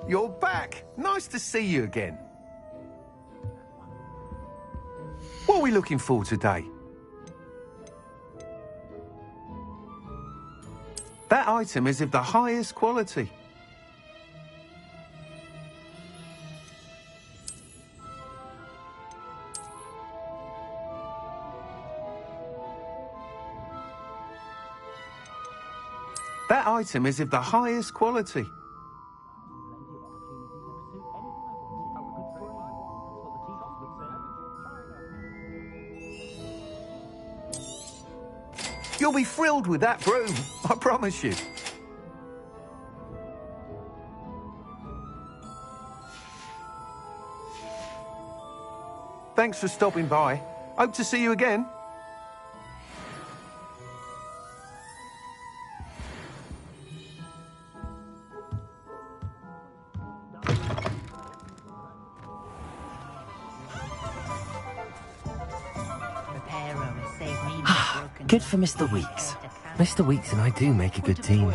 you're back. Nice to see you again. What are we looking for today? That item is of the highest quality. That item is of the highest quality. You'll be thrilled with that broom, I promise you. Thanks for stopping by. Hope to see you again. Good for Mr. Weeks. Mr. Weeks and I do make a good team.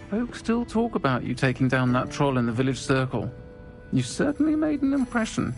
Folks still talk about you taking down that troll in the village circle. You certainly made an impression.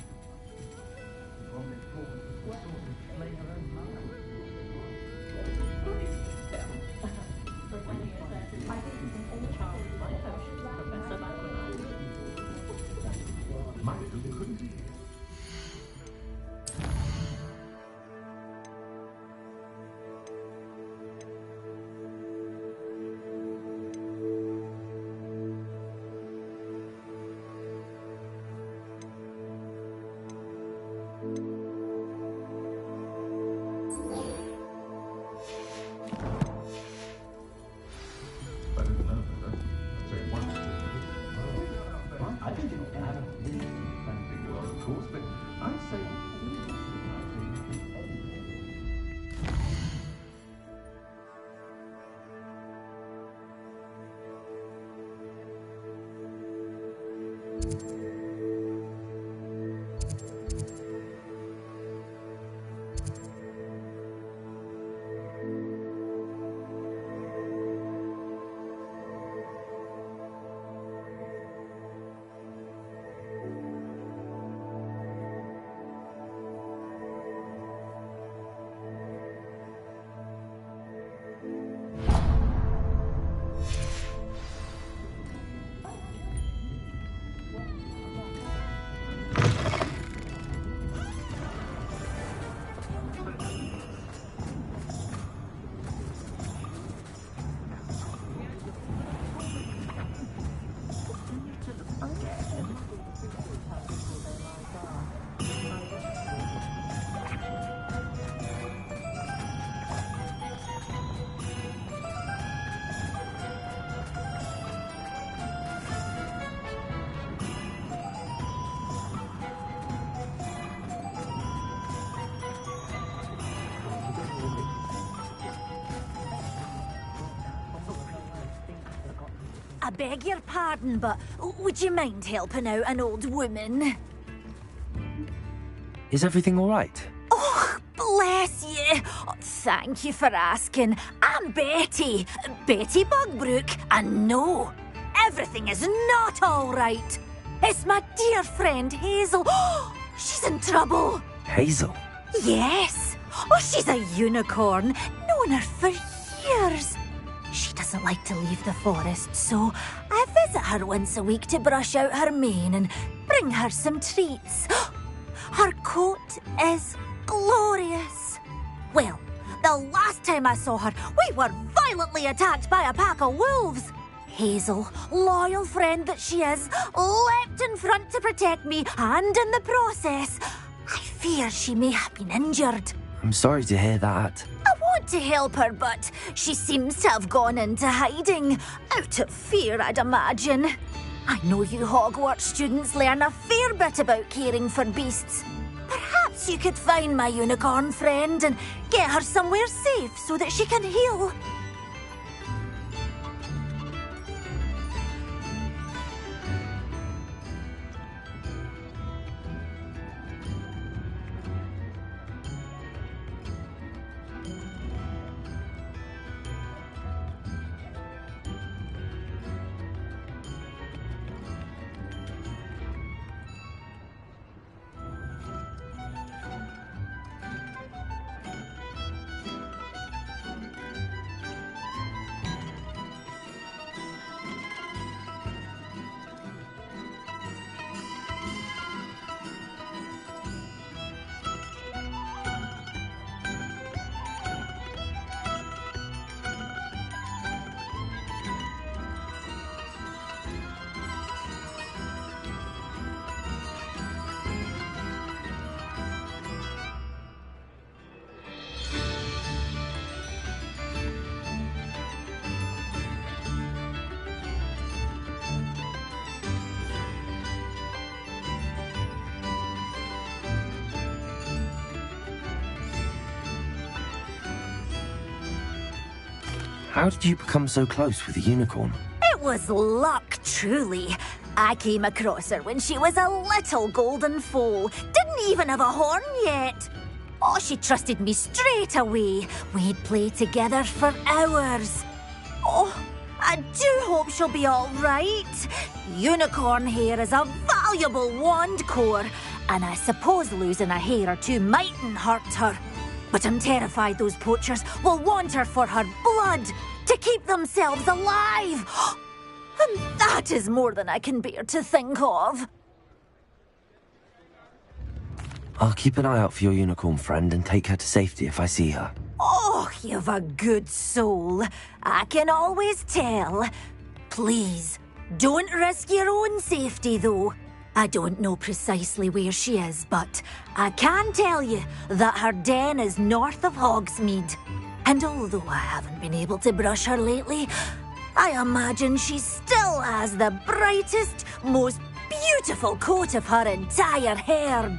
I beg your pardon, but would you mind helping out an old woman? Is everything all right? Oh, bless you. Oh, thank you for asking. I'm Betty. Betty Bugbrook. And no, everything is not all right. It's my dear friend Hazel. Oh, she's in trouble. Hazel? Yes. Oh, she's a unicorn. Known her for years. She doesn't like to leave the forest, so I visit her once a week to brush out her mane and bring her some treats. Her coat is glorious. Well, the last time I saw her, we were violently attacked by a pack of wolves. Hazel, loyal friend that she is, leapt in front to protect me, and in the process, I fear she may have been injured. I'm sorry to hear that. I want to help her, but she seems to have gone into hiding. Out of fear, I'd imagine. I know you Hogwarts students learn a fair bit about caring for beasts. Perhaps you could find my unicorn friend and get her somewhere safe so that she can heal. How did you become so close with the unicorn? It was luck, truly. I came across her when she was a little golden foal. Didn't even have a horn yet. Oh, she trusted me straight away. We'd play together for hours. Oh, I do hope she'll be all right. Unicorn hair is a valuable wand core, and I suppose losing a hair or two mightn't hurt her. But I'm terrified those poachers will want her for her blood, to keep themselves alive. And that is more than I can bear to think of. I'll keep an eye out for your unicorn friend and take her to safety if I see her. Oh, you've a good soul. I can always tell. Please, don't risk your own safety, though. I don't know precisely where she is, but I can tell you that her den is north of Hogsmeade. And although I haven't been able to brush her lately, I imagine she still has the brightest, most beautiful coat of her entire herd.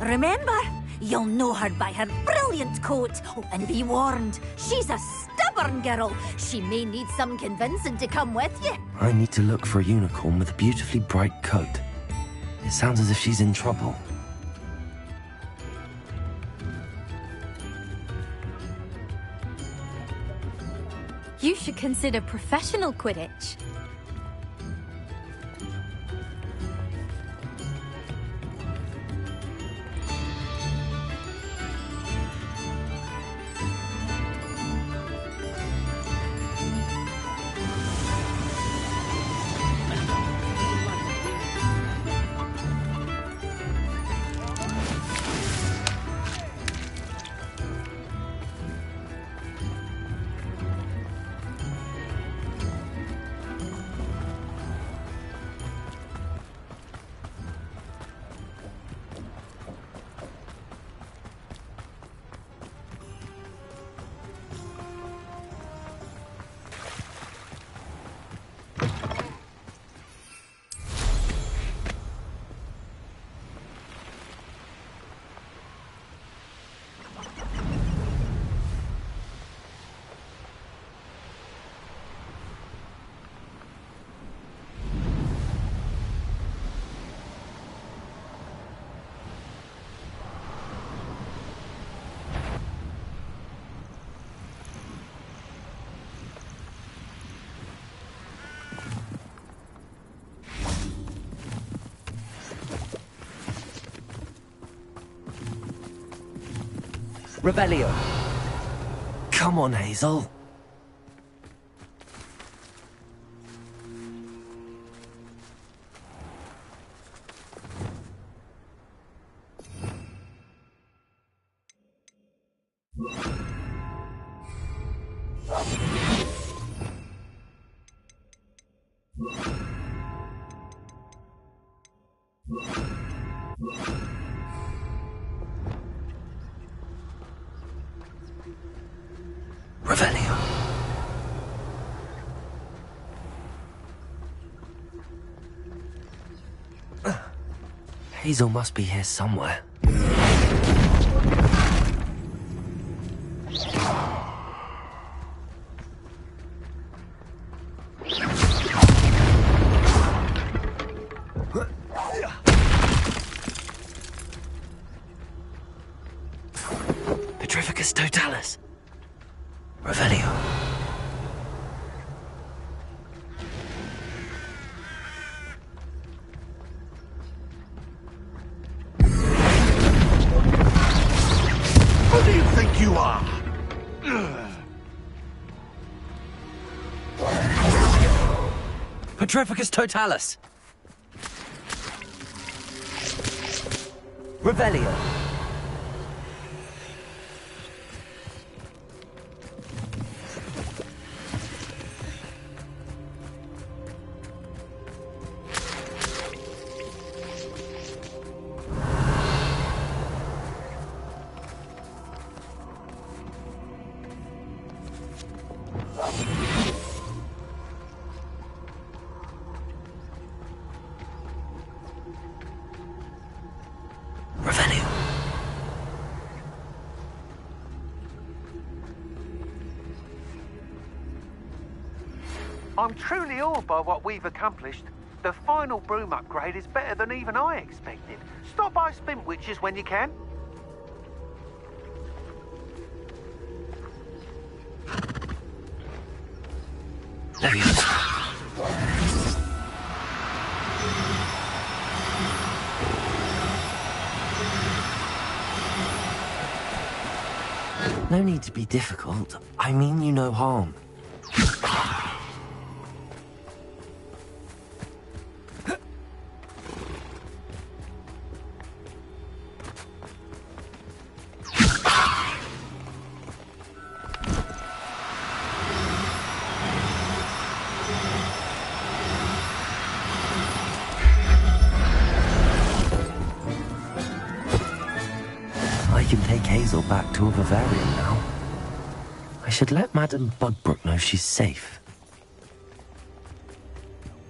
Remember, you'll know her by her brilliant coat. Oh, and be warned, she's a stubborn girl. She may need some convincing to come with you. I need to look for a unicorn with a beautifully bright coat. It sounds as if she's in trouble. You should consider professional Quidditch. Rebellion! Come on, Hazel. Revelio. Hazel must be here somewhere. Petrificus totalis. Revelio. Who do you think you are? Petrificus totalis. Revelio. Revelio. I'm truly awed by what we've accomplished. The final broom upgrade is better than even I expected. Stop by Spintwitches when you can. There he is. No need to be difficult. I mean you no harm. I can take Hazel back to a Bavarian now. I should let Madame Bugbrook know she's safe.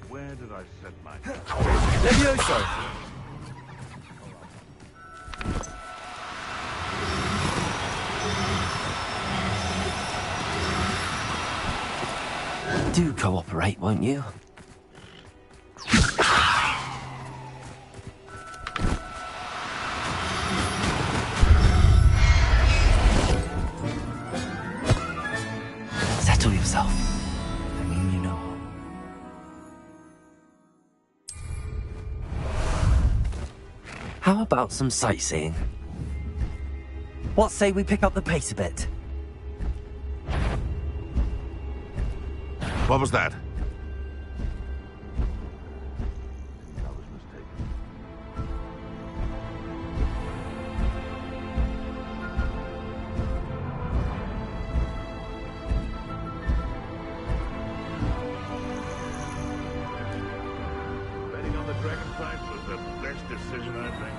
Where did I set my... Levioso! Do cooperate, won't you? Settle yourself. I mean, you know. How about some sightseeing? What say we pick up the pace a bit? What was that? Betting on the Dragon Prize was the best decision I've made.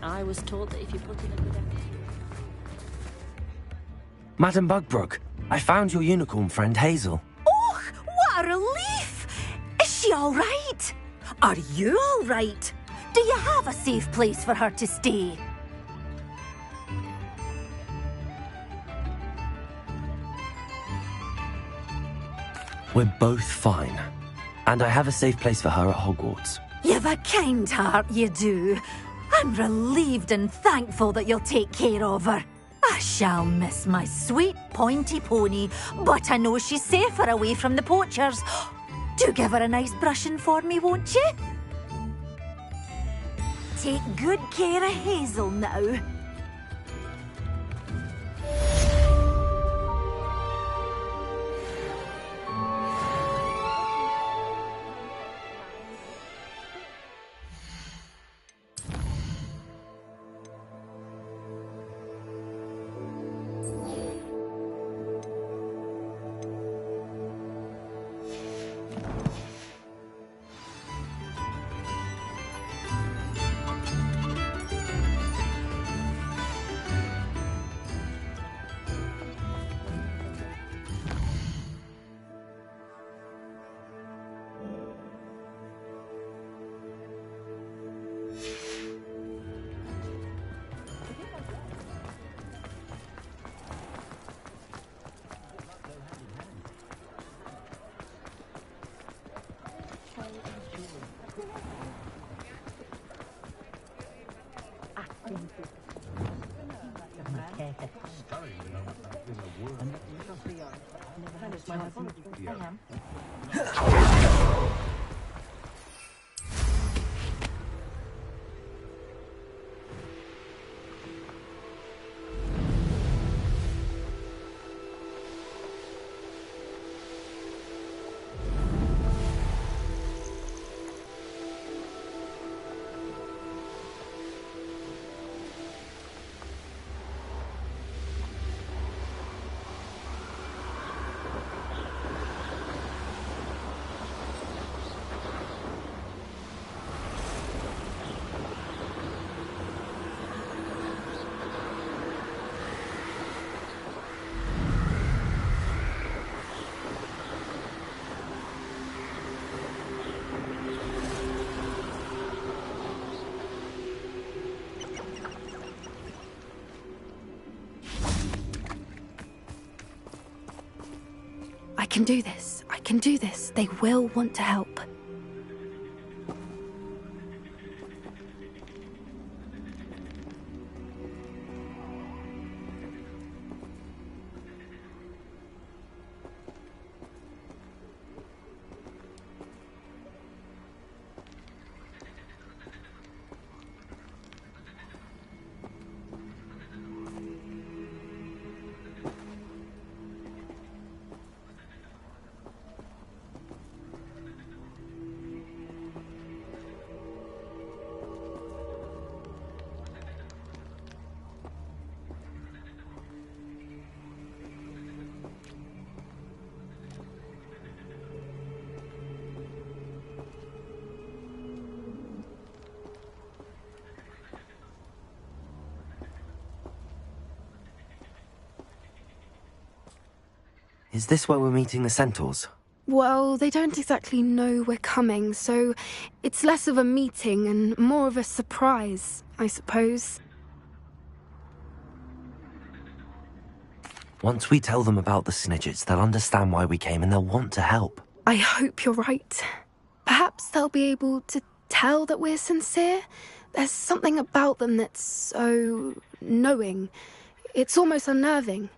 I was told that if you put in a good effort... Madame Bugbrook, I found your unicorn friend Hazel. Oh, what a relief! Is she all right? Are you all right? Do you have a safe place for her to stay? We're both fine. And I have a safe place for her at Hogwarts. You've a kind heart, you do. I'm relieved and thankful that you'll take care of her. I shall miss my sweet pointy pony, but I know she's safer away from the poachers. Do give her a nice brushing for me, won't you? Take good care of Hazel now. can do this. I can do this. They will want to help. Is this where we're meeting the centaurs? Well, they don't exactly know we're coming, so it's less of a meeting and more of a surprise, I suppose. Once we tell them about the Snidgets, they'll understand why we came and they'll want to help. I hope you're right. Perhaps they'll be able to tell that we're sincere. There's something about them that's so knowing. It's almost unnerving.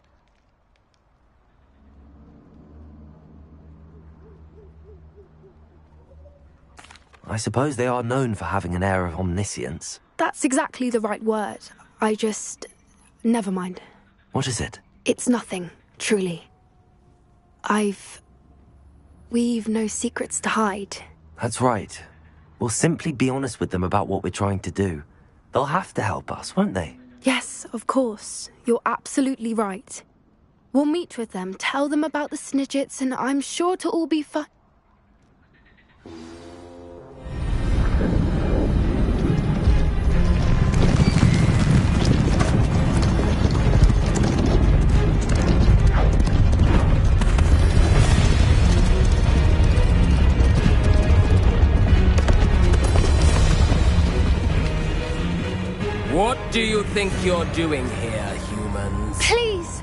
I suppose they are known for having an air of omniscience. That's exactly the right word. I just... Never mind. What is it? It's nothing, truly. We've no secrets to hide. That's right. We'll simply be honest with them about what we're trying to do. They'll have to help us, won't they? Yes, of course. You're absolutely right. We'll meet with them, tell them about the Snidgets, and I'm sure to all be fine. What do you think you're doing here, humans? Please!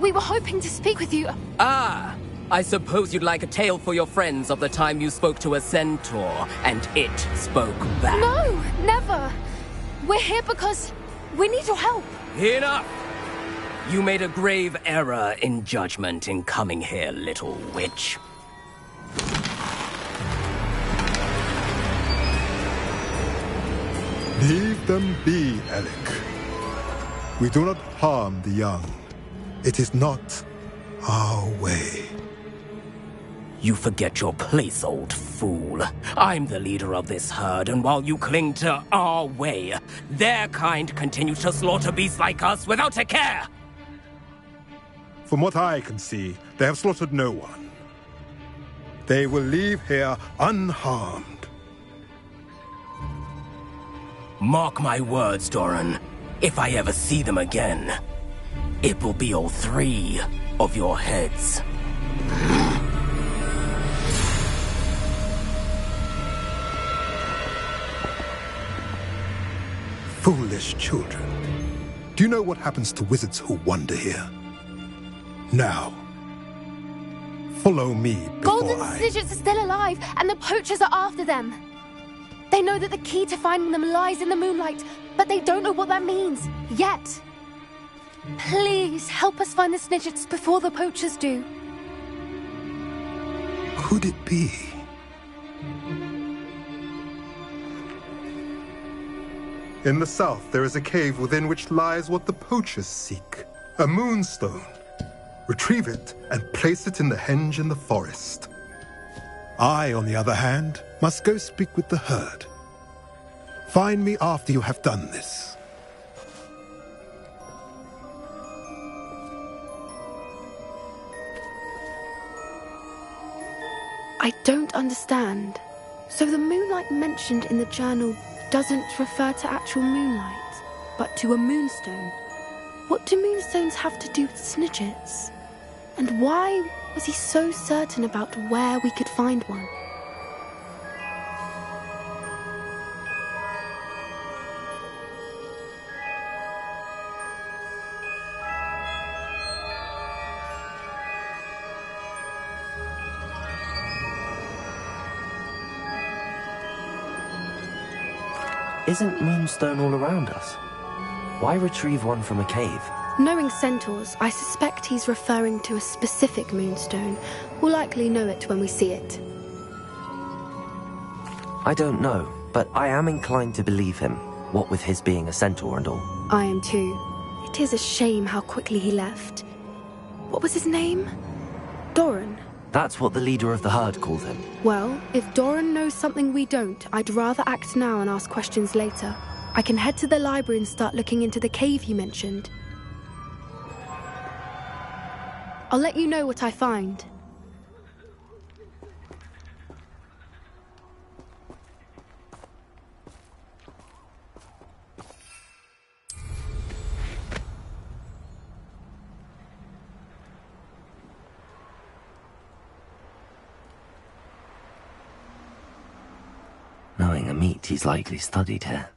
We were hoping to speak with you. Ah! I suppose you'd like a tale for your friends of the time you spoke to a centaur, and it spoke back. No! Never! We're here because we need your help. Enough! You made a grave error in judgment in coming here, little witch. Leave them be, Alec. We do not harm the young. It is not our way. You forget your place, old fool. I'm the leader of this herd, and while you cling to our way, their kind continues to slaughter beasts like us without a care! From what I can see, they have slaughtered no one. They will leave here unharmed. Mark my words, Doran. If I ever see them again, it will be all 3 of your heads. Foolish children. Do you know what happens to wizards who wander here? Now, follow me before Golden Snidgets are still alive, and the poachers are after them. They know that the key to finding them lies in the moonlight, but they don't know what that means, yet. Please, help us find the Snidgets before the poachers do. Could it be? In the south, there is a cave within which lies what the poachers seek. A moonstone. Retrieve it and place it in the henge in the forest. I, on the other hand, must go speak with the herd. Find me after you have done this. I don't understand. So the moonlight mentioned in the journal doesn't refer to actual moonlight, but to a moonstone. What do moonstones have to do with Snidgets? And why was he so certain about where we could find one? Isn't Moonstone all around us? Why retrieve one from a cave? Knowing centaurs, I suspect he's referring to a specific moonstone. We'll likely know it when we see it. I don't know, but I am inclined to believe him, what with his being a centaur and all. I am too. It is a shame how quickly he left. What was his name? Doran. That's what the leader of the herd called him. Well, if Doran knows something we don't, I'd rather act now and ask questions later. I can head to the library and start looking into the cave you mentioned. I'll let you know what I find. Knowing Amit, he's likely studied here.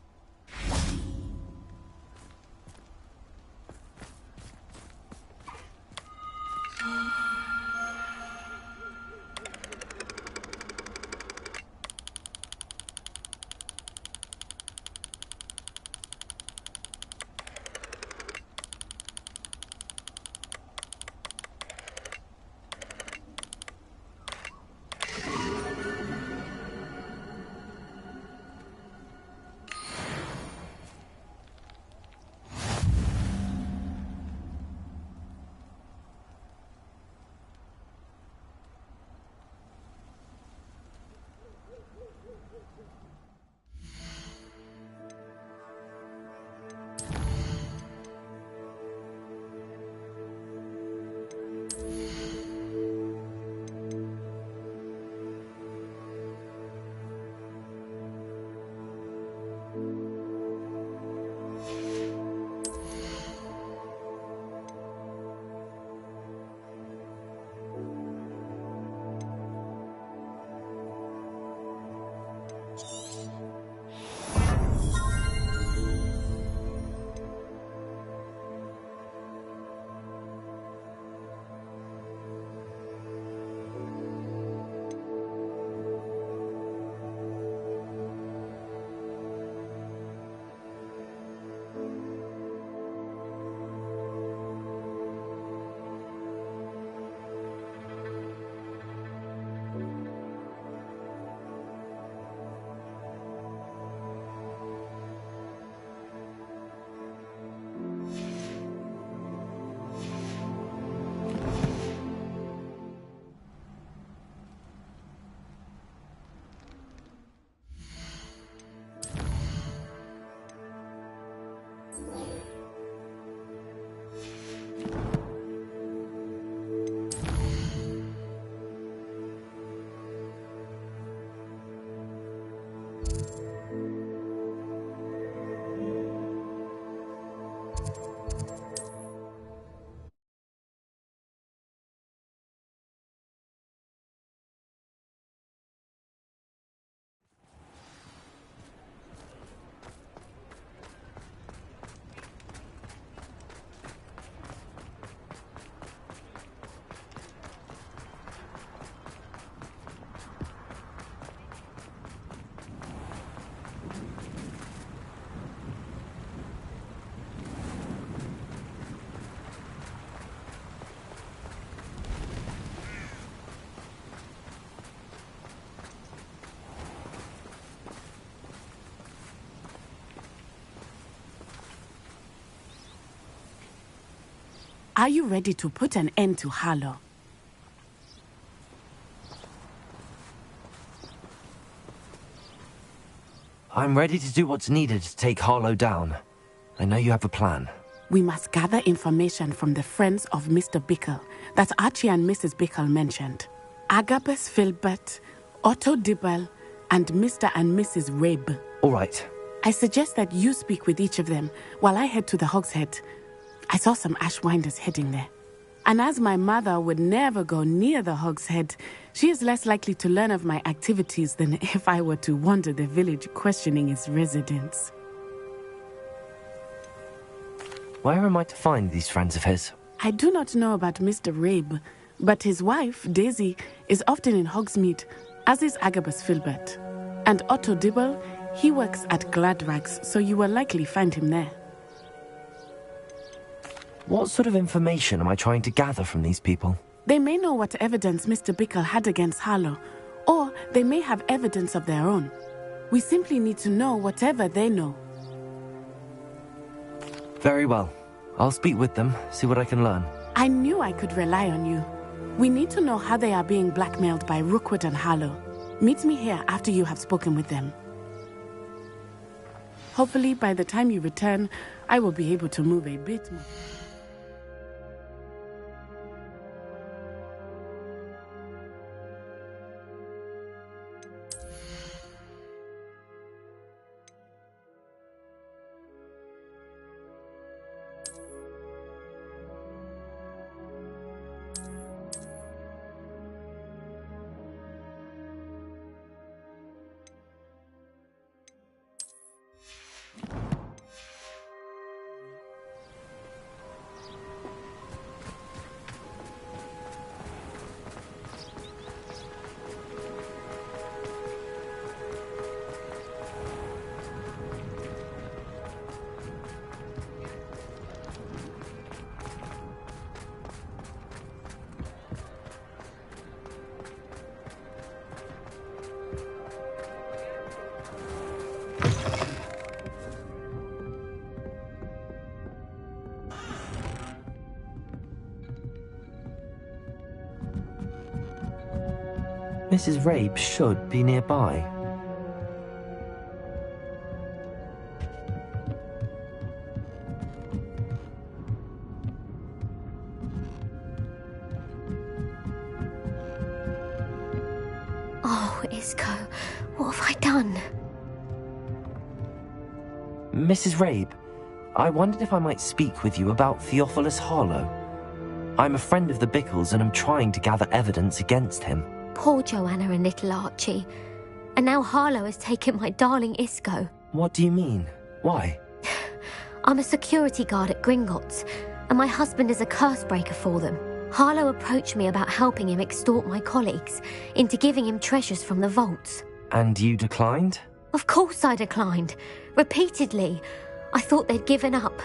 Are you ready to put an end to Harlow? I'm ready to do what's needed to take Harlow down. I know you have a plan. We must gather information from the friends of Mr. Bickle that Archie and Mrs. Bickle mentioned. Agabus Filbert, Otto Dibble, and Mr. and Mrs. Rabe. All right. I suggest that you speak with each of them while I head to the Hogshead. I saw some Ashwinders heading there. And as my mother would never go near the Hogshead, she is less likely to learn of my activities than if I were to wander the village questioning its residents. Where am I to find these friends of his? I do not know about Mr. Rabe, but his wife, Daisy, is often in Hogsmeade, as is Agabus Filbert. And Otto Dibble He works at Gladrags, so you will likely find him there. What sort of information am I trying to gather from these people? They may know what evidence Mr. Bickle had against Harlow, or they may have evidence of their own. We simply need to know whatever they know. Very well. I'll speak with them, see what I can learn. I knew I could rely on you. We need to know how they are being blackmailed by Rookwood and Harlow. Meet me here after you have spoken with them. Hopefully, by the time you return, I will be able to move a bit more. Mrs. Rabe should be nearby. Oh, Isco, what have I done? Mrs. Rabe, I wondered if I might speak with you about Theophilus Harlow. I'm a friend of the Bickles and am trying to gather evidence against him. Poor Joanna and little Archie. And now Harlow has taken my darling Isco. What do you mean? Why? I'm a security guard at Gringotts, and my husband is a curse breaker for them. Harlow approached me about helping him extort my colleagues into giving him treasures from the vaults. And you declined? Of course I declined. Repeatedly. I thought they'd given up,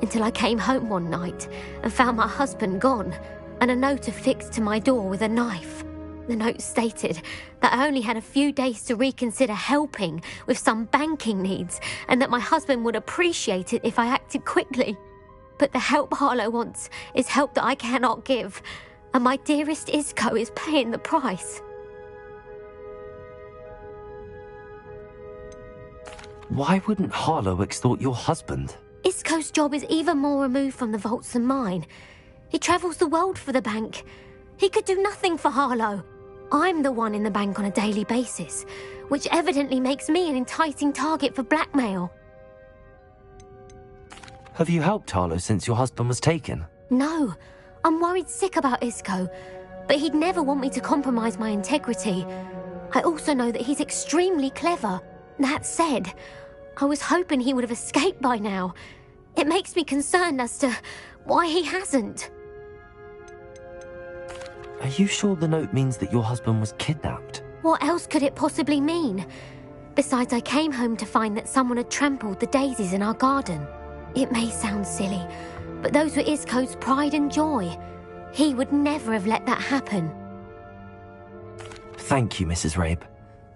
until I came home one night and found my husband gone, and a note affixed to my door with a knife. The note stated that I only had a few days to reconsider helping with some banking needs, and that my husband would appreciate it if I acted quickly. But the help Harlow wants is help that I cannot give, and my dearest Isco is paying the price. Why wouldn't Harlow extort your husband? Isco's job is even more removed from the vaults than mine. He travels the world for the bank. He could do nothing for Harlow. I'm the one in the bank on a daily basis, which evidently makes me an enticing target for blackmail. Have you helped Harlow since your husband was taken? No, I'm worried sick about Isco, but he'd never want me to compromise my integrity. I also know that he's extremely clever. That said, I was hoping he would have escaped by now. It makes me concerned as to why he hasn't. Are you sure the note means that your husband was kidnapped? What else could it possibly mean? Besides, I came home to find that someone had trampled the daisies in our garden. It may sound silly, but those were Isco's pride and joy. He would never have let that happen. Thank you, Mrs. Rabe.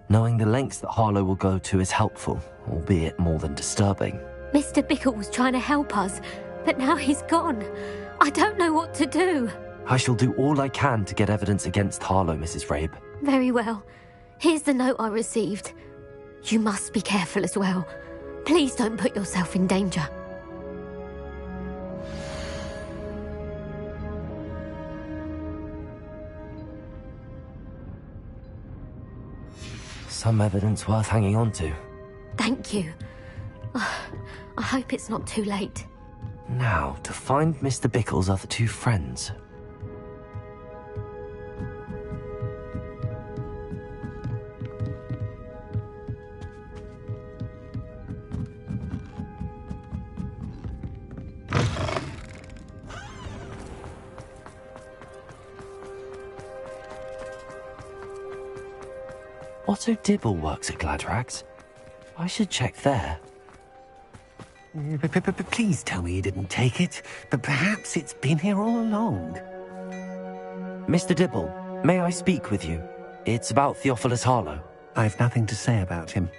Knowing the lengths that Harlow will go to is helpful, albeit more than disturbing. Mr. Bickle was trying to help us, but now he's gone. I don't know what to do. I shall do all I can to get evidence against Harlow, Mrs. Rabe. Very well. Here's the note I received. You must be careful as well. Please don't put yourself in danger. Some evidence worth hanging on to. Thank you. I hope it's not too late. Now, to find Mr. Bickle's other two friends. Otto Dibble works at Gladrags. I should check there. Please tell me you didn't take it, but perhaps it's been here all along. Mr. Dibble, may I speak with you? It's about Theophilus Harlow. I've nothing to say about him.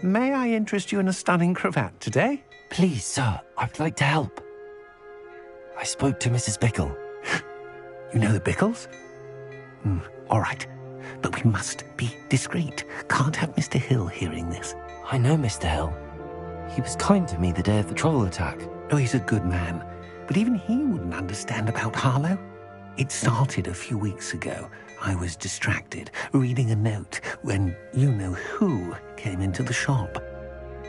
May I interest you in a stunning cravat today? Please, sir, I'd like to help. I spoke to Mrs. Bickle. You know the Bickles? All right, but we must be discreet. Can't have Mr. Hill hearing this. I know Mr. Hill. He was kind to me the day of the troll attack. Oh, he's a good man, but even he wouldn't understand about Harlow. It started a few weeks ago. I was distracted, reading a note, when you-know-who came into the shop.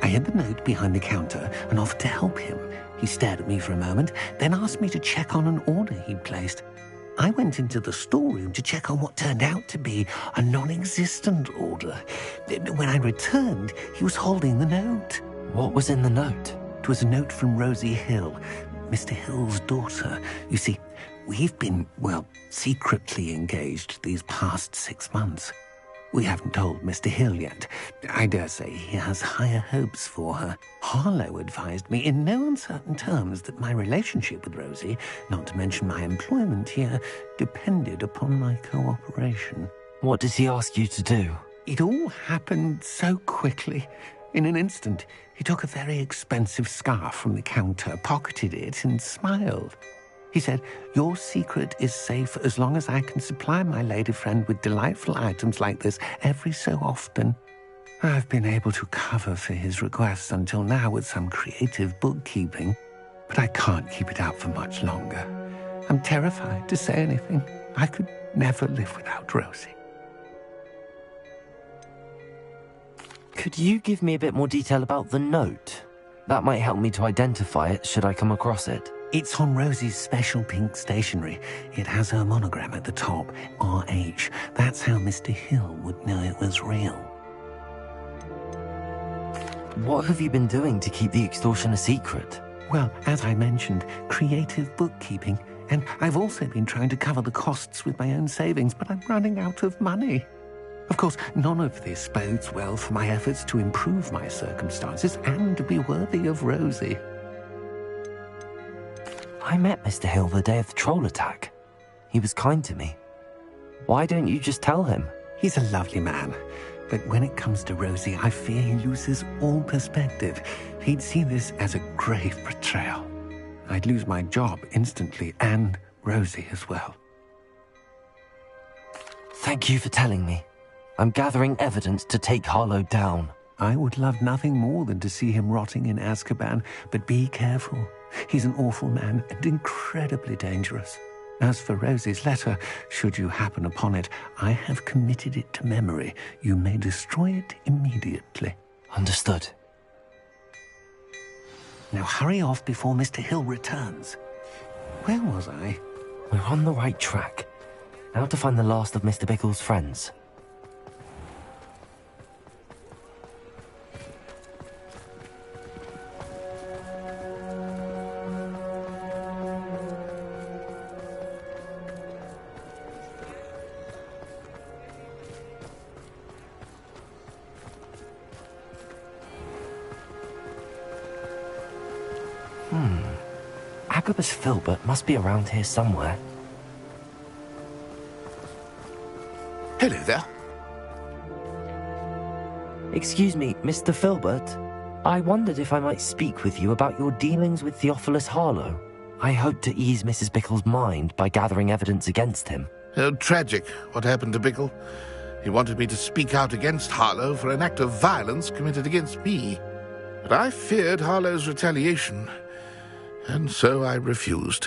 I hid the note behind the counter and offered to help him. He stared at me for a moment, then asked me to check on an order he'd placed. I went into the storeroom to check on what turned out to be a non-existent order. When I returned, he was holding the note. What was in the note? It was a note from Rosie Hill, Mr. Hill's daughter. You see, we've been, secretly engaged these past 6 months. We haven't told Mr. Hill yet. I dare say he has higher hopes for her. Harlow advised me in no uncertain terms that my relationship with Rosie, not to mention my employment here, depended upon my cooperation. What did he ask you to do? It all happened so quickly. In an instant, he took a very expensive scarf from the counter, pocketed it, and smiled. He said, "Your secret is safe as long as I can supply my lady friend with delightful items like this every so often." I've been able to cover for his requests until now with some creative bookkeeping, but I can't keep it up for much longer. I'm terrified to say anything. I could never live without Rosie. Could you give me a bit more detail about the note? That might help me to identify it should I come across it. It's on Rosie's special pink stationery. It has her monogram at the top, RH. That's how Mr. Hill would know it was real. What have you been doing to keep the extortion a secret? Well, as I mentioned, creative bookkeeping. And I've also been trying to cover the costs with my own savings, but I'm running out of money. Of course, none of this bodes well for my efforts to improve my circumstances and to be worthy of Rosie. I met Mr. Hill the day of the troll attack. He was kind to me. Why don't you just tell him? He's a lovely man, but when it comes to Rosie, I fear he loses all perspective. He'd see this as a grave betrayal. I'd lose my job instantly, and Rosie as well. Thank you for telling me. I'm gathering evidence to take Harlow down. I would love nothing more than to see him rotting in Azkaban, but be careful. He's an awful man and incredibly dangerous. As for Rosie's letter, should you happen upon it, I have committed it to memory. You may destroy it immediately. Understood. Now hurry off before Mr. Hill returns. Where was I? We're on the right track. Now to find the last of Mr. Bickle's friends. Agabus Filbert must be around here somewhere. Hello there. Excuse me, Mr. Filbert. I wondered if I might speak with you about your dealings with Theophilus Harlow. I hope to ease Mrs. Bickle's mind by gathering evidence against him. Oh, tragic what happened to Bickle. He wanted me to speak out against Harlow for an act of violence committed against me. But I feared Harlow's retaliation, and so I refused.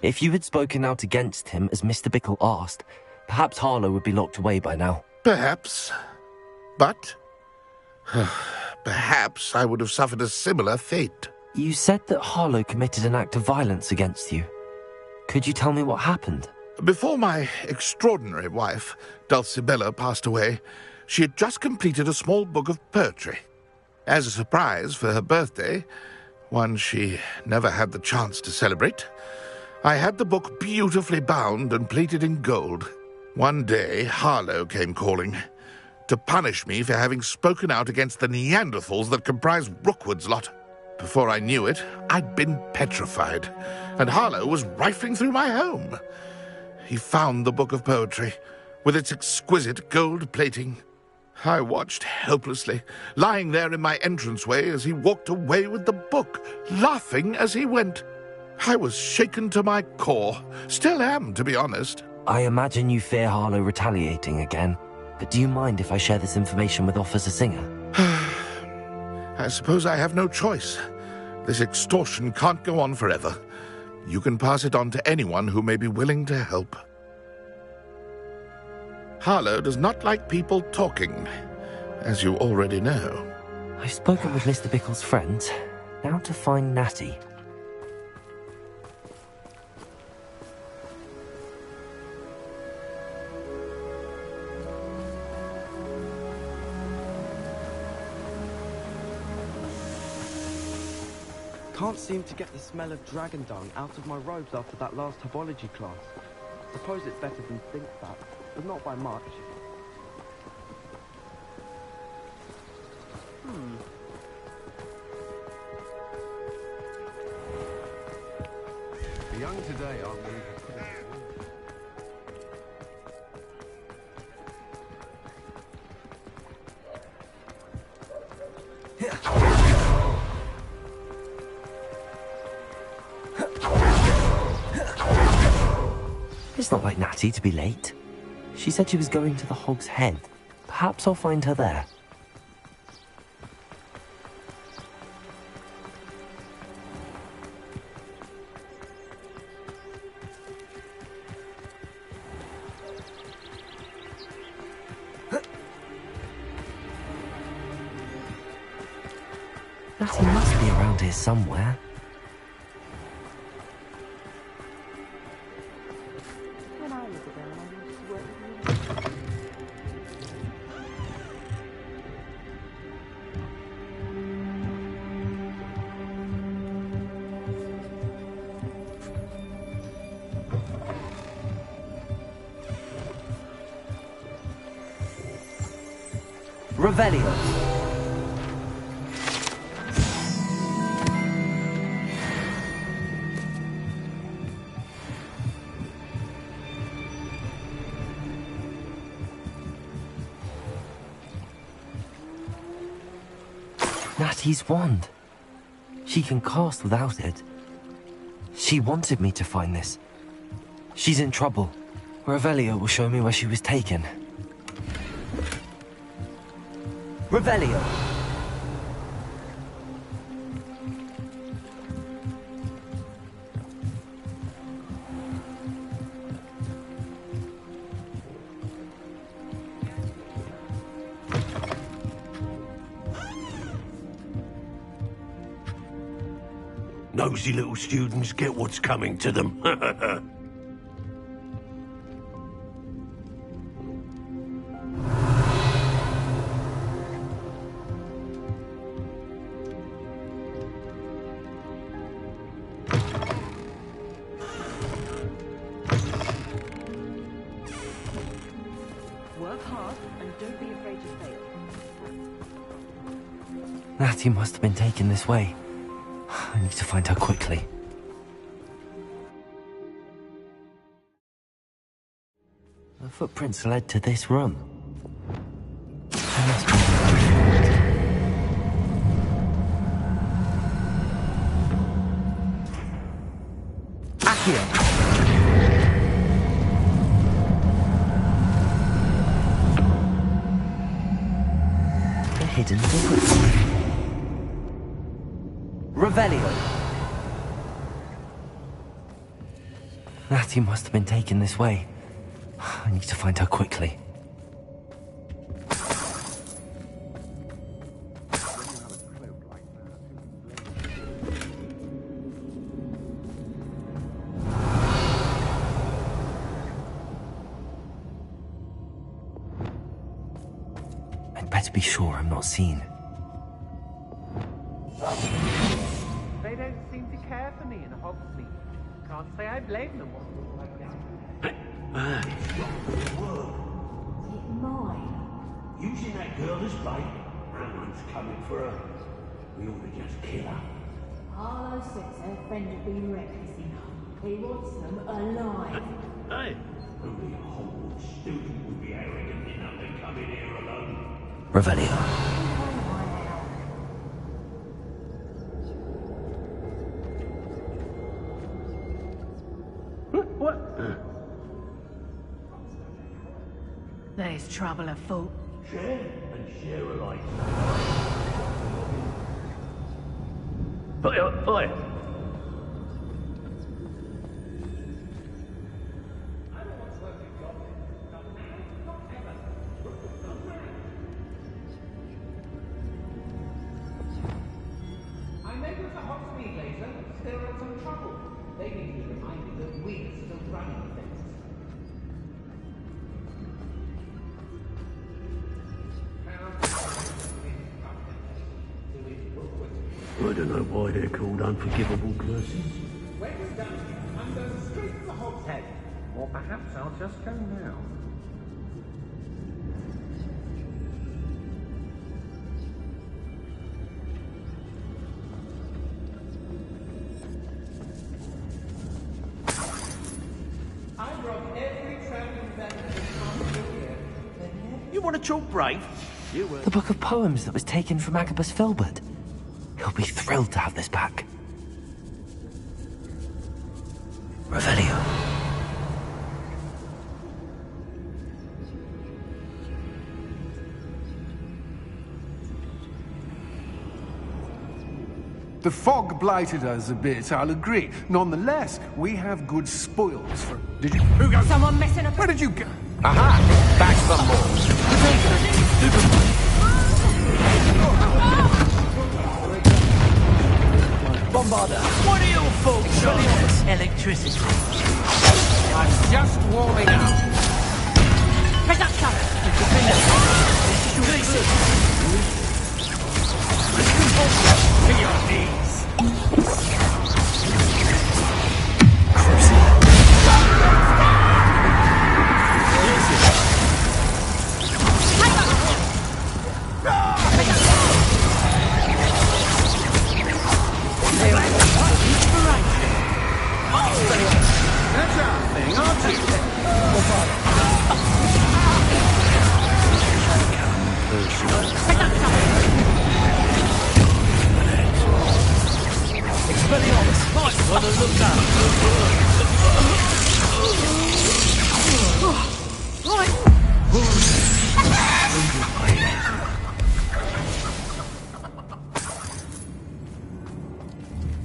If you had spoken out against him as Mr. Bickle asked, perhaps Harlow would be locked away by now. Perhaps. But perhaps I would have suffered a similar fate. You said that Harlow committed an act of violence against you. Could you tell me what happened? Before my extraordinary wife, Dulcibella, passed away, she had just completed a small book of poetry. As a surprise for her birthday, one she never had the chance to celebrate, I had the book beautifully bound and plated in gold. One day, Harlow came calling to punish me for having spoken out against the Neanderthals that comprise Rookwood's lot. Before I knew it, I'd been petrified, and Harlow was rifling through my home. He found the book of poetry, with its exquisite gold plating. I watched helplessly, lying there in my entranceway as he walked away with the book, laughing as he went. I was shaken to my core. Still am, to be honest. I imagine you fear Harlow retaliating again, but do you mind if I share this information with Officer Singer? I suppose I have no choice. This extortion can't go on forever. You can pass it on to anyone who may be willing to help. Harlow does not like people talking, as you already know. I've spoken with Mr. Bickle's friends. Now to find Natty. Can't seem to get the smell of dragon dung out of my robes after that last herbology class. Suppose it's better than think that, but not by much. The young today aren't really It's not like Natty to be late. She said she was going to the Hog's Head. Perhaps I'll find her there. Natty must be around here somewhere. Revelio. Natty's wand. She can cast without it. She wanted me to find this. She's in trouble. Revelio will show me where she was taken. Revelio. Nosy little students get what's coming to them. Work hard and don't be afraid to fail. Natty must have been taken this way. I need to find her quickly. The footprints led to this room. There must be Accio! The hidden doors. Revelio. Natty must have been taken this way. I need to find her quickly. I'd better be sure I'm not seen. seem to care for me in Hogsmeade. Can't say I blame them. Mine. Using that girl as bait. Someone's coming for her. We ought to just kill her. Harlow says her friend had been reckless enough. He wants them alive. Hey, only a Hogwarts student would be arrogant enough to come in here alone. Revelio. What? There's trouble afoot. Share and share alike. Oi, oi! I know there's a Hogsmeade later, still in some trouble. They need to be reminded that we're still running things. I don't know why they're called unforgivable curses. When we're done, I'm going straight to the Hogshead. Or perhaps I'll just go now. I robbed every traveling vendor that's come through here. You want to chalk brave? You will. The book of poems that was taken from Agabus Filbert. He'll be thrilled to have this back. Revelio. The fog blighted us a bit, I'll agree. Nonetheless, we have good spoils for... Did you... Who goes? Someone messing up. Where did you go? Aha! Back some more. Bombarder. What are your faults, John? Electricity. I'm just warming up. Production. To your knees. That's our thing, aren't you? Expelliarmus. Might want to look up.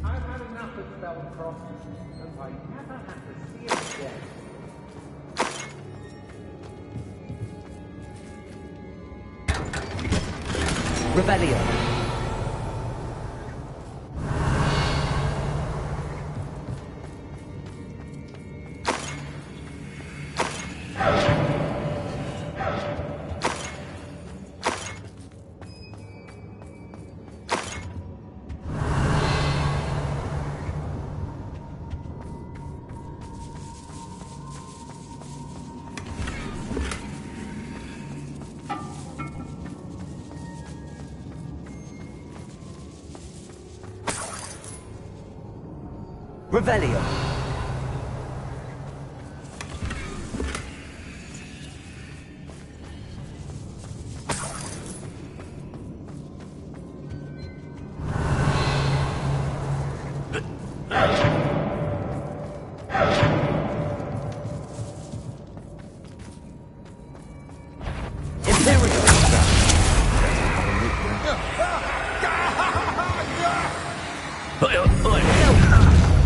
I've had enough of spell crossing, and I never have to see it again. Revelio. Revelio.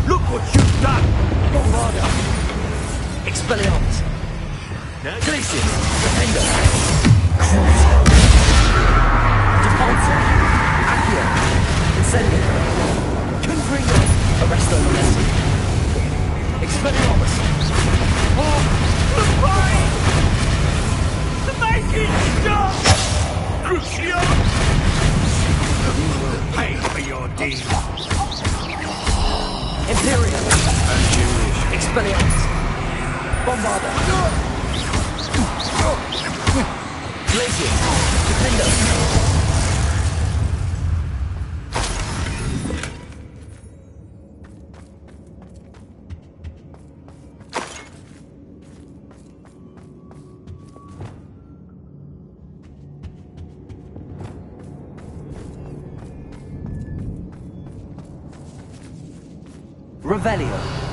Look what you've done! Bombarder. Expelliarmus. Glacius. Defender. Crucio. Defensa. Accio. Incendio. Confringo. Arresto Molesti. Expelliarmus. Oh, the fire! The making stop! Crucio! You will pay for your deeds. Revelio.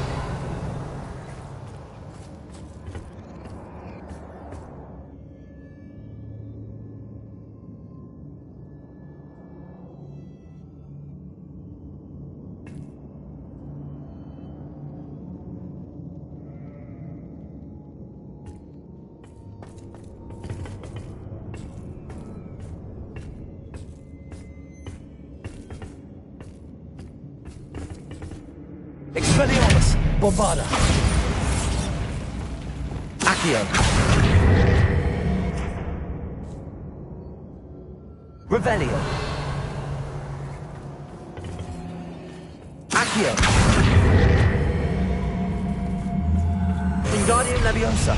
Expelliarmus! Bombarda! Accio. Revelio. Accio. Wingardium Leviosa!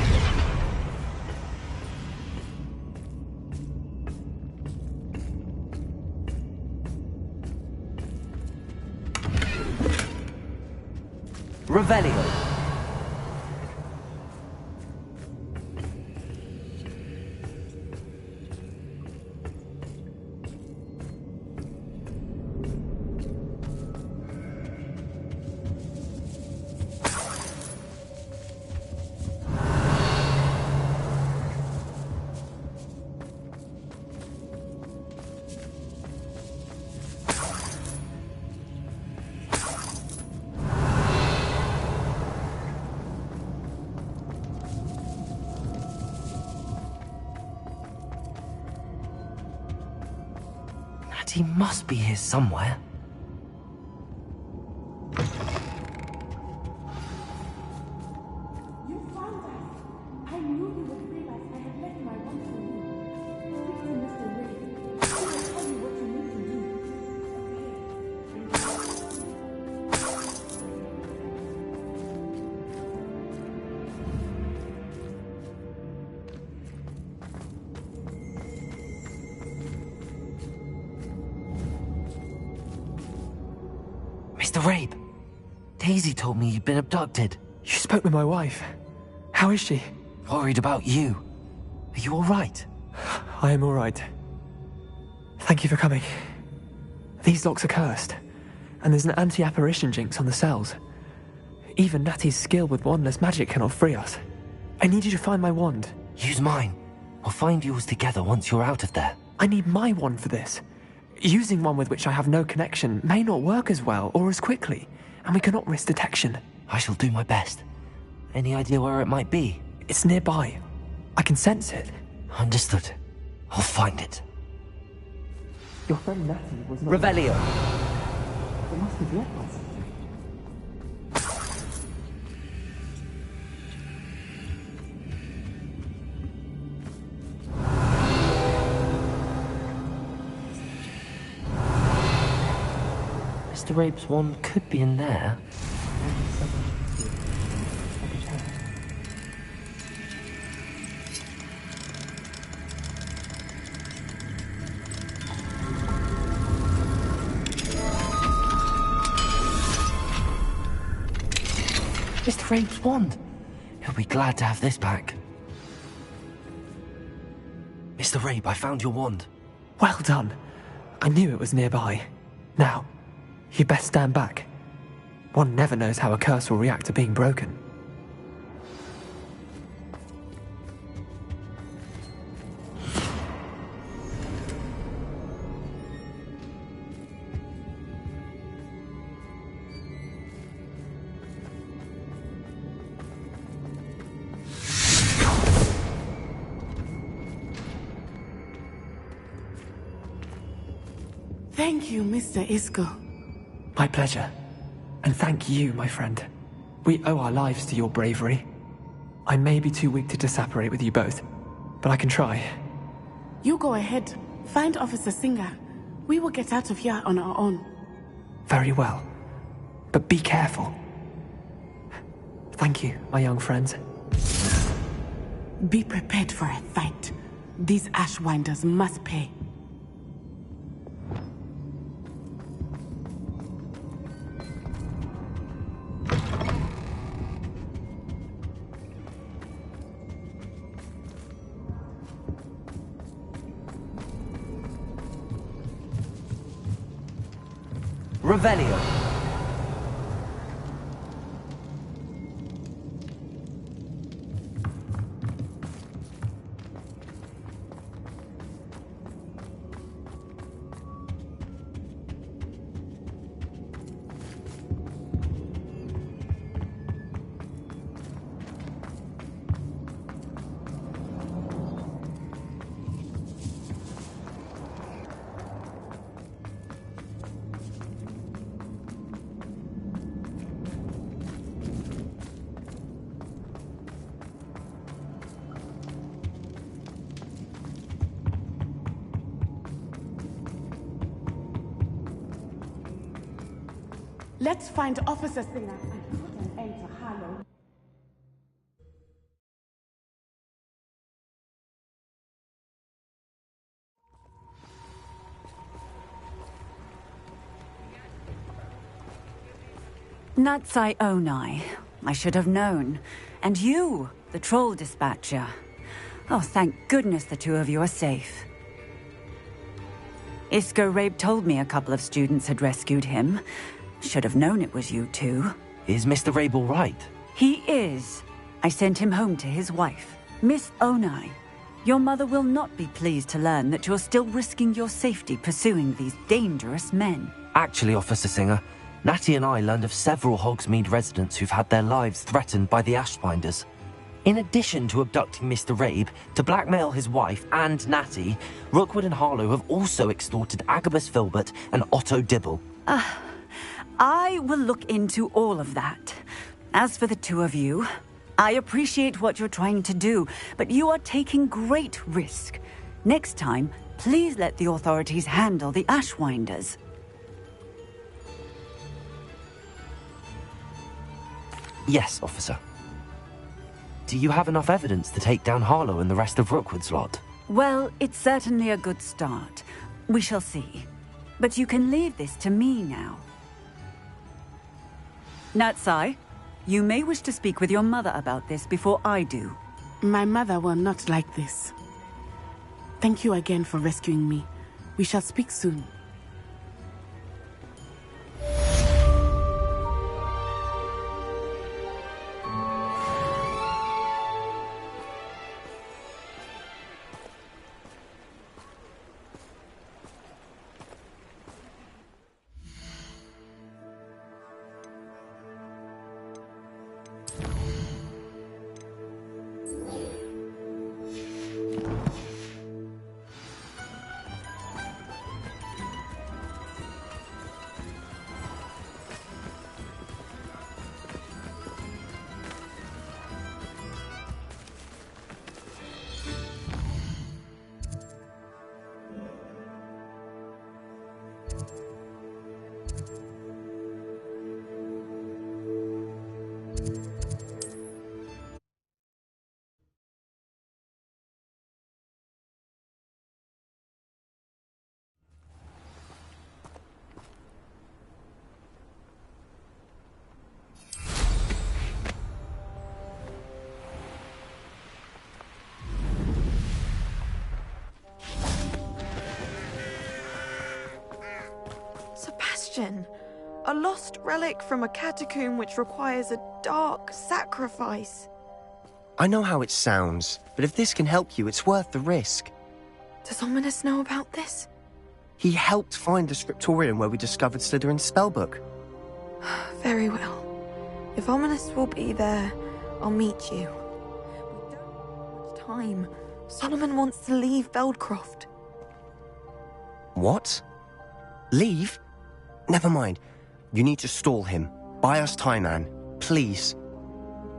Revelio. He must be here somewhere. You found us. I knew you would bring us. I had left my wand for you. Speak to Mr. Ray. He will tell you what you need to do. Mr. Rabe, Daisy told me you'd been abducted. You spoke with my wife. How is she? Worried about you. Are you all right? I am all right. Thank you for coming. These locks are cursed, and there's an anti-apparition jinx on the cells. Even Natty's skill with wandless magic cannot free us. I need you to find my wand. Use mine. We'll find yours together once you're out of there. I need my wand for this. Using one with which I have no connection may not work as well or as quickly, and we cannot risk detection. I shall do my best. Any idea where it might be? It's nearby. I can sense it. Understood. I'll find it. Your friend Natty was not... Revelio. It must have left us. Mr. Rabe's wand could be in there. Mr. Rabe's wand. He'll be glad to have this back. Mr. Rabe, I found your wand. Well done. I knew it was nearby. Now, you best stand back. One never knows how a curse will react to being broken. Thank you, Mr. Isco. My pleasure. And thank you, my friend. We owe our lives to your bravery. I may be too weak to disapparate with you both, but I can try. You go ahead. Find Officer Singer. We will get out of here on our own. Very well. But be careful. Thank you, my young friends. Be prepared for a fight. These Ashwinders must pay. Revelio. Let's find Officer Singer and put an end to Harlow. Natsai Onai. I should have known. And you, the troll dispatcher. Oh, thank goodness the two of you are safe. Isco Rabe told me a couple of students had rescued him. Should have known it was you two. Is Mr. Rabe all right? He is. I sent him home to his wife, Miss Onai. Your mother will not be pleased to learn that you're still risking your safety pursuing these dangerous men. Actually, Officer Singer, Natty and I learned of several Hogsmeade residents who've had their lives threatened by the Ashbinders. In addition to abducting Mr. Rabe to blackmail his wife and Natty, Rookwood and Harlow have also extorted Agabus Filbert and Otto Dibble. I will look into all of that. As for the two of you, I appreciate what you're trying to do, but you are taking great risk. Next time, please let the authorities handle the Ashwinders. Yes, officer. Do you have enough evidence to take down Harlow and the rest of Rookwood's lot? Well, it's certainly a good start. We shall see. But you can leave this to me now. Natsai, you may wish to speak with your mother about this before I do. My mother will not like this. Thank you again for rescuing me. We shall speak soon. A lost relic from a catacomb which requires a dark sacrifice. I know how it sounds, but if this can help you, it's worth the risk. Does Ominous know about this? He helped find the scriptorium where we discovered Slytherin's spellbook. Very well. If Ominous will be there, I'll meet you. We don't have much time. Solomon wants to leave Feldcroft. What? Leave? Never mind. You need to stall him. Buy us time, Anne. Please.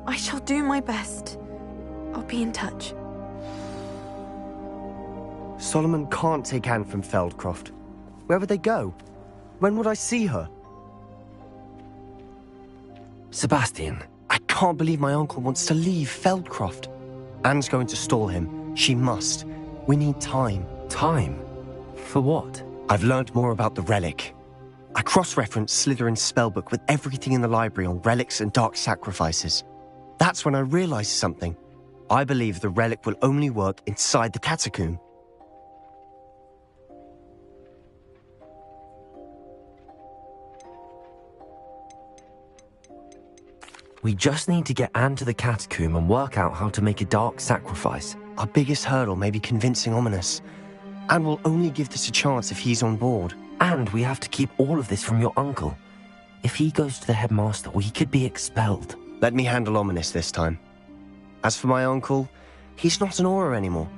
I shall do my best. I'll be in touch. Solomon can't take Anne from Feldcroft. Where would they go? When would I see her? Sebastian. I can't believe my uncle wants to leave Feldcroft. Anne's going to stall him. She must. We need time. Time? For what? I've learned more about the relic. I cross-referenced Slytherin's spellbook with everything in the library on relics and dark sacrifices. That's when I realized something. I believe the relic will only work inside the catacomb. We just need to get Anne to the catacomb and work out how to make a dark sacrifice. Our biggest hurdle may be convincing Ominous. Anne will only give this a chance if he's on board. And we have to keep all of this from your uncle. If he goes to the headmaster, we could be expelled. Let me handle Ominous this time. As for my uncle, he's not an Auror anymore.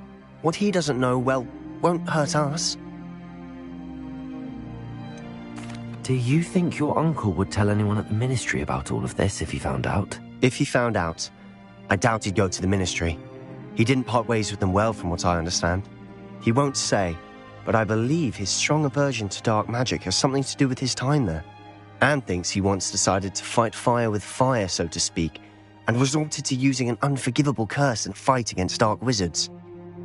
What he doesn't know, well, won't hurt us. Do you think your uncle would tell anyone at the ministry about all of this if he found out? If he found out, I doubt he'd go to the ministry. He didn't part ways with them well, from what I understand. He won't say, but I believe his strong aversion to dark magic has something to do with his time there. Anne thinks he once decided to fight fire with fire, so to speak, and resorted to using an unforgivable curse and fight against dark wizards.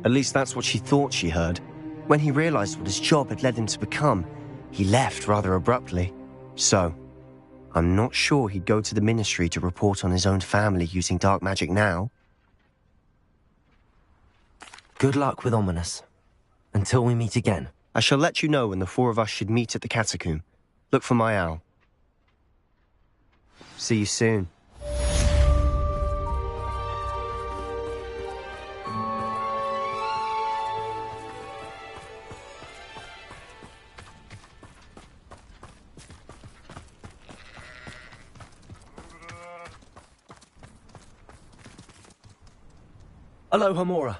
At least that's what she thought she heard. When he realized what his job had led him to become, he left rather abruptly. So, I'm not sure he'd go to the ministry to report on his own family using dark magic now. Good luck with Ominous. Until we meet again. I shall let you know when the four of us should meet at the catacomb. Look for my owl. See you soon. Aloha, Mora.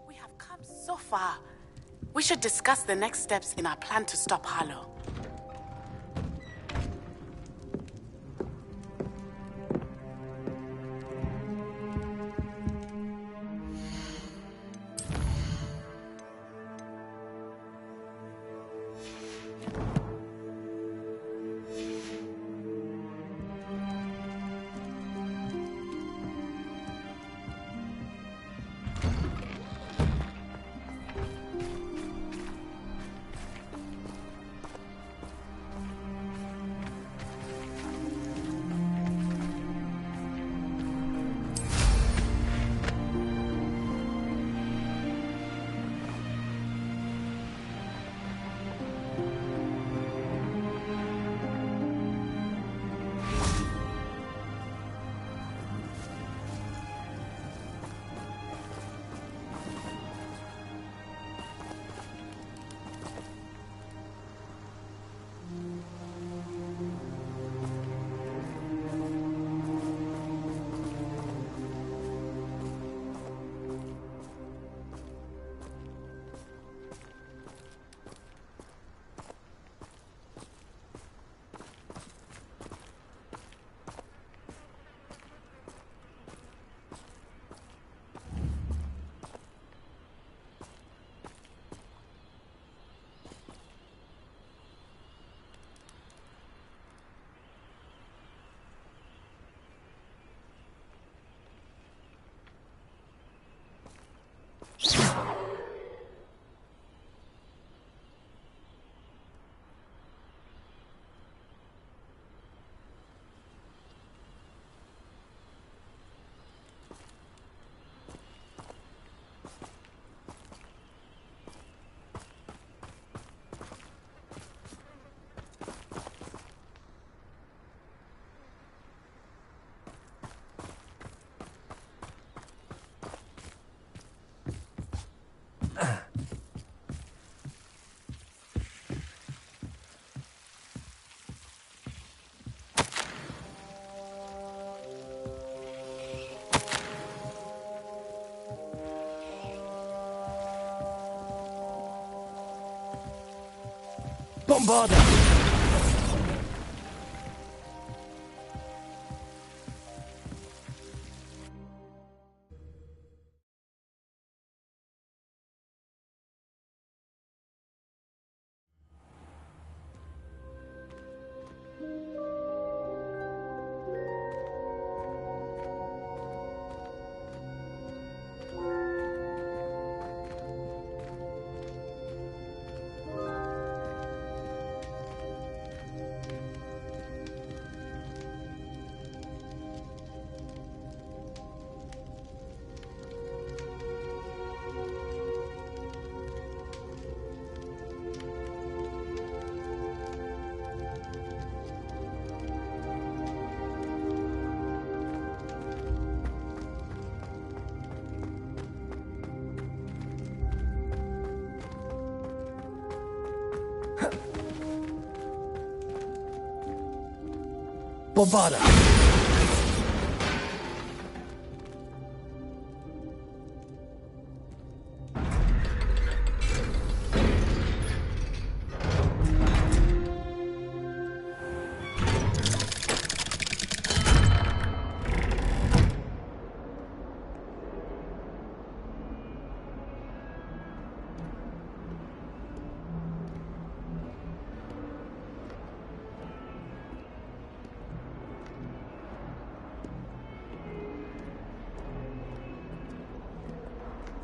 We have come so far. We should discuss the next steps in our plan to stop Harlow. Bombarda! Bombarda!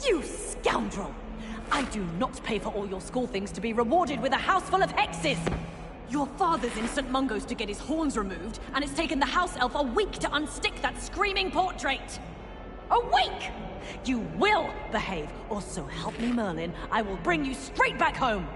You scoundrel! I do not pay for all your school things to be rewarded with a house full of hexes! Your father's in St. Mungo's to get his horns removed, and it's taken the house elf a week to unstick that screaming portrait! A week! You will behave, or so help me Merlin, I will bring you straight back home!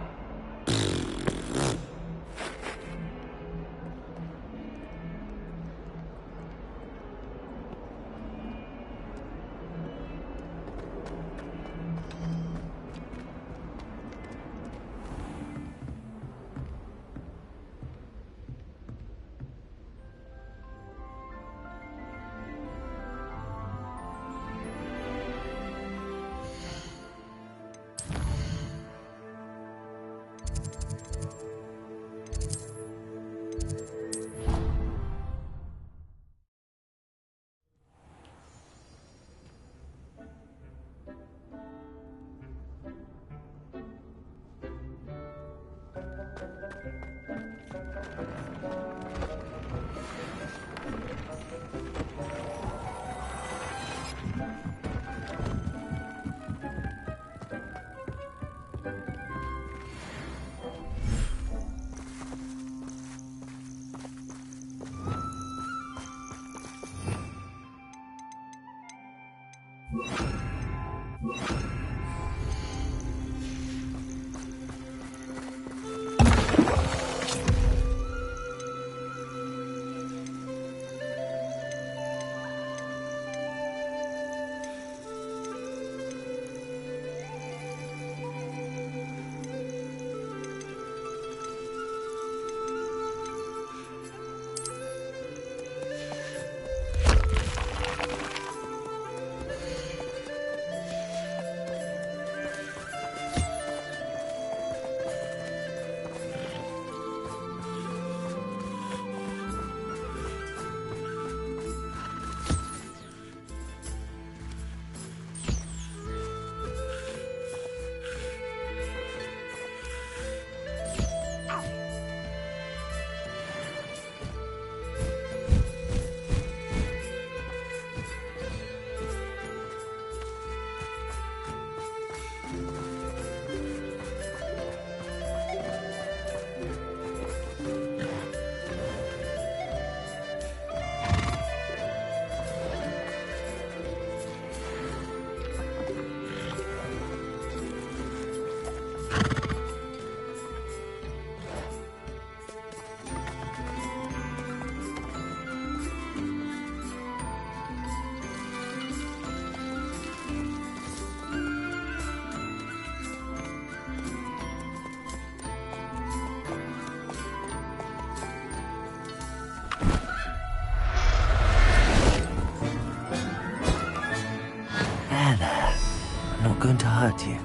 Going to hurt you.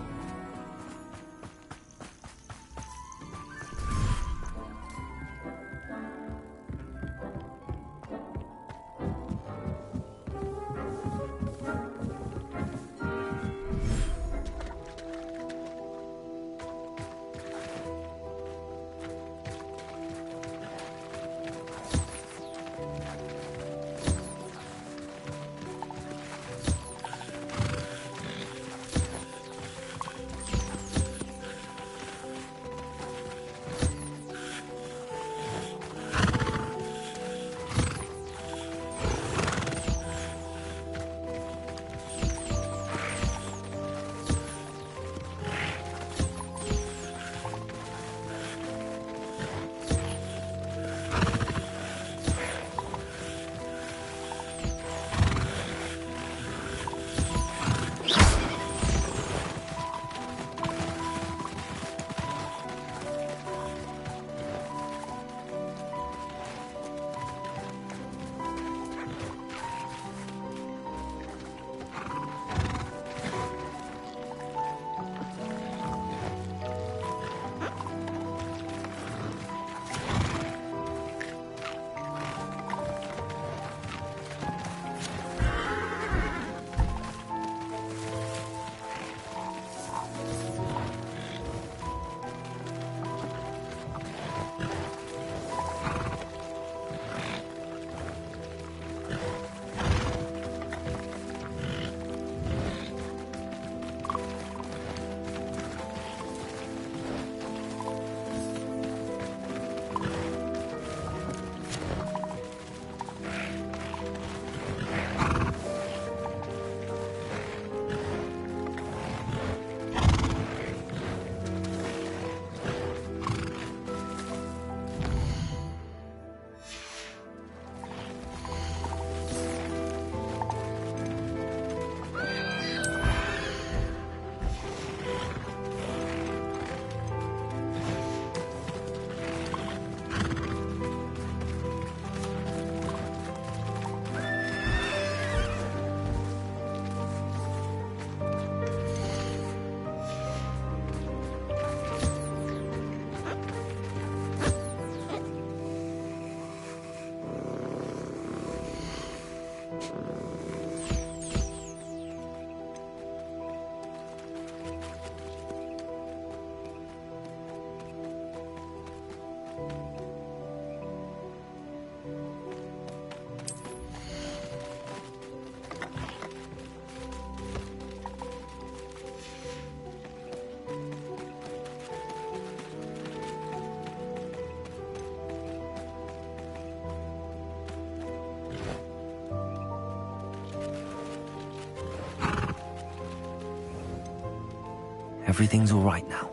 Everything's all right now.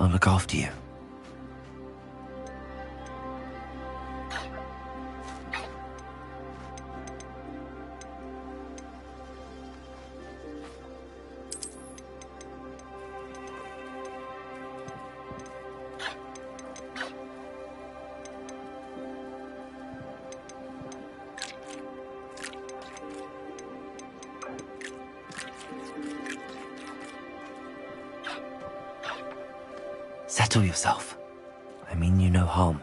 I'll look after you. Settle yourself. I mean you no harm.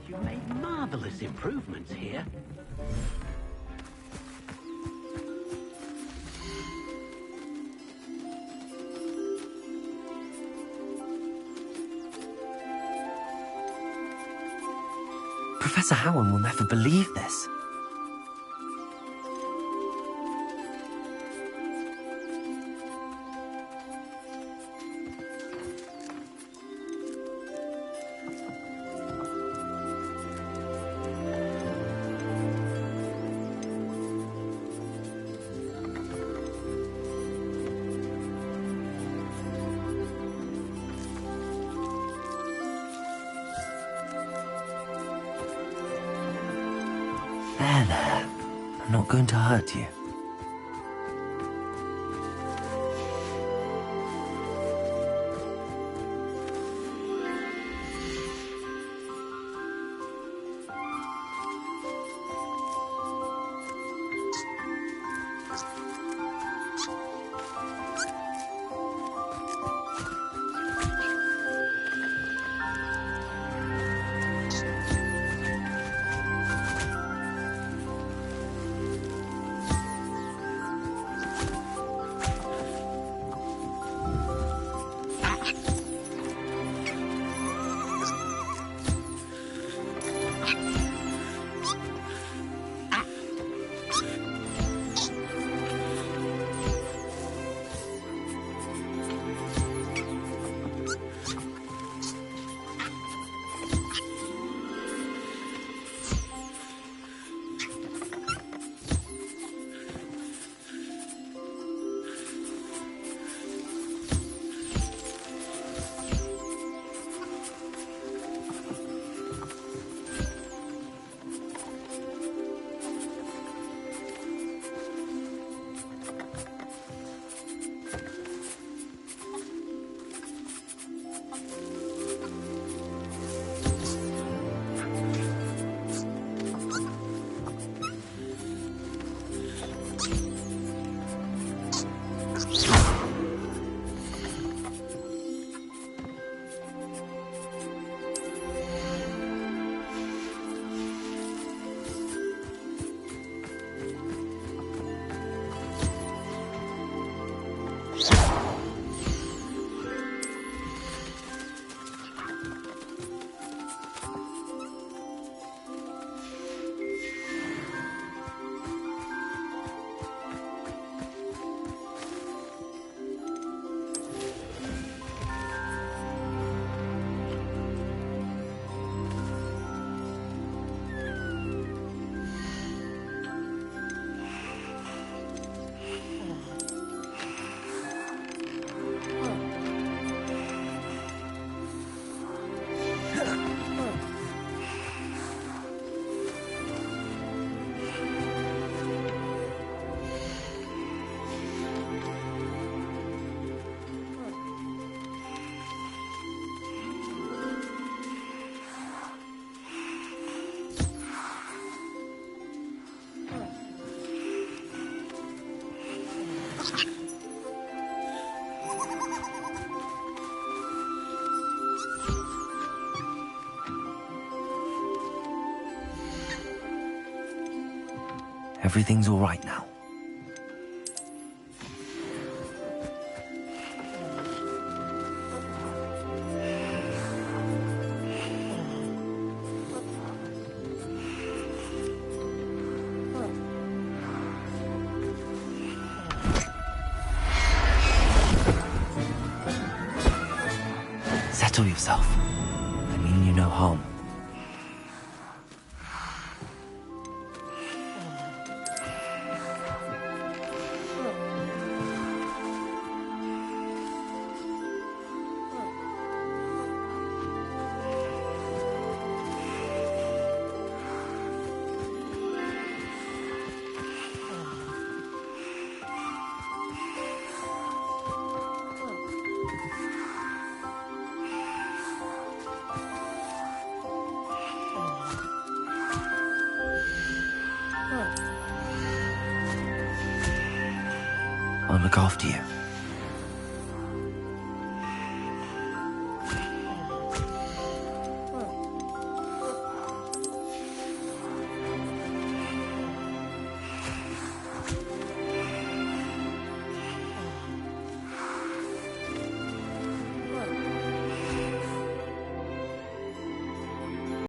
You made marvelous improvements here. Professor Howard will never believe this. There. I'm not going to hurt you. Everything's all right now. Settle yourself. I mean you no harm. I'll look after you.